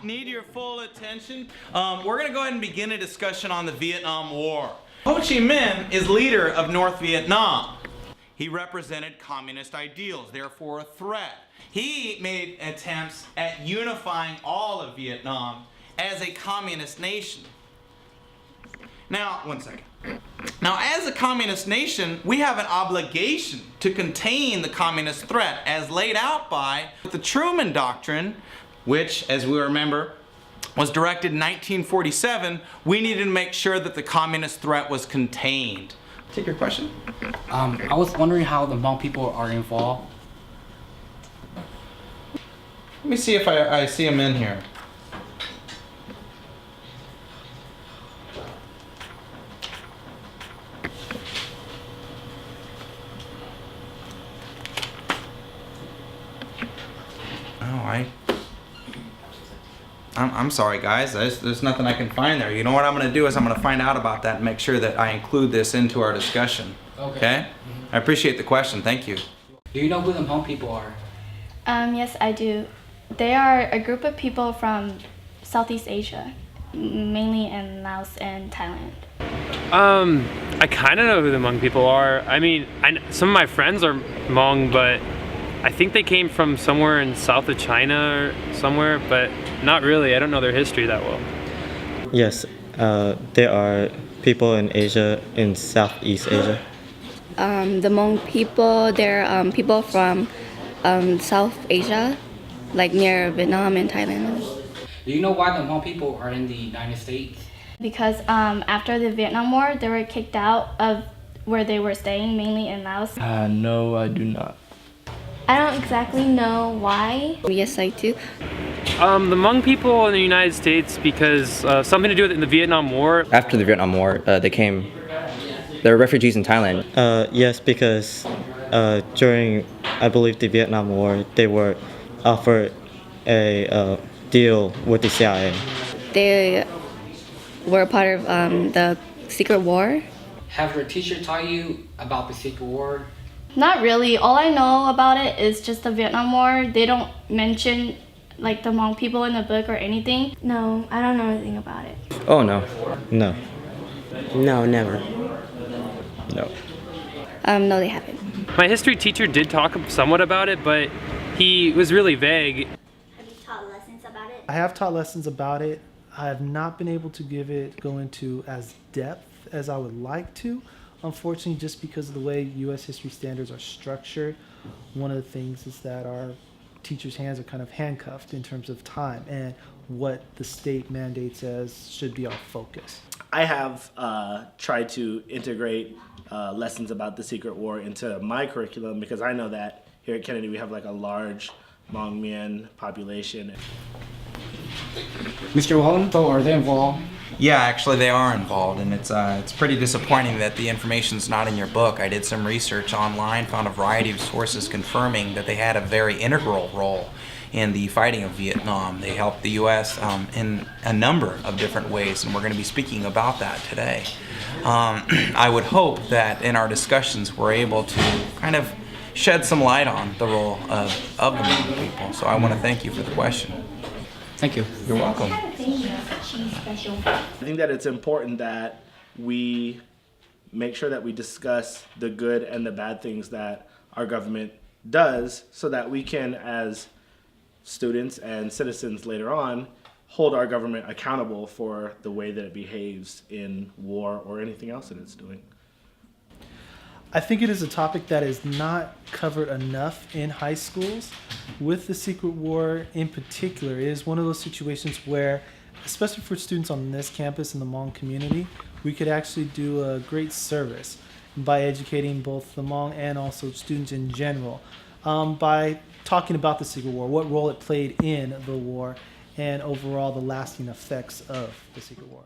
need your full attention. We're going to go ahead and begin a discussion on the Vietnam War. Ho Chi Minh is leader of North Vietnam. He represented communist ideals, therefore a threat. He made attempts at unifying all of Vietnam as a communist nation. Now, one second. Now, as a communist nation, we have an obligation to contain the communist threat as laid out by the Truman Doctrine, which, as we remember, was directed in 1947. We needed to make sure that the communist threat was contained. Take your question. I was wondering how the Hmong people are involved. Let me see if I see them in here. I'm sorry, guys. There's nothing I can find there. You know what I'm going to do is I'm going to find out about that and make sure that I include this into our discussion. Okay? I appreciate the question. Thank you. Do you know who the Hmong people are? Yes, I do. They are a group of people from Southeast Asia, mainly in Laos and Thailand. I kind of know who the Hmong people are. I mean, some of my friends are Hmong, but I think they came from somewhere in south of China or somewhere, but not really. I don't know their history that well. Yes, there are people in Asia, in Southeast Asia. The Hmong people, they're people from South Asia, like near Vietnam and Thailand. Do you know why the Hmong people are in the United States? Because after the Vietnam War, they were kicked out of where they were staying, mainly in Laos. No, I do not. I don't exactly know why. Yes, I do. The Hmong people in the United States because something to do with in the Vietnam War. After the Vietnam War, they were refugees in Thailand. Yes, because during, I believe, the Vietnam War, they were offered a deal with the CIA. They were part of the secret war. Have your teacher taught you about the Secret War? Not really. All I know about it is just the Vietnam War. They don't mention like the Hmong people in the book or anything. No, I don't know anything about it. Oh, no. No. No, never. No. No, they haven't. My history teacher did talk somewhat about it, but he was really vague. Have you taught lessons about it? I have taught lessons about it. I have not been able to go into as depth as I would like to. Unfortunately, just because of the way U.S. history standards are structured, one of the things is that our teachers' hands are kind of handcuffed in terms of time and what the state mandates as should be our focus. I have tried to integrate lessons about the Secret War into my curriculum because I know that here at Kennedy we have like a large Hmong Mien population. Mr. Wallen, so are they involved? Yeah, actually they are involved, and it's pretty disappointing that the information's not in your book. I did some research online, found a variety of sources confirming that they had a very integral role in the fighting of Vietnam. They helped the U.S. In a number of different ways, and we're going to be speaking about that today. I would hope that in our discussions we're able to kind of shed some light on the role of the Hmong people. So I want to thank you for the question. Thank you. You're welcome. I think that it's important that we make sure that we discuss the good and the bad things that our government does so that we can, as students and citizens later on, hold our government accountable for the way that it behaves in war or anything else that it's doing. I think it is a topic that is not covered enough in high schools. With the Secret War in particular, it is one of those situations where, especially for students on this campus in the Hmong community, we could actually do a great service by educating both the Hmong and also students in general by talking about the Secret War, what role it played in the war, and overall the lasting effects of the Secret War.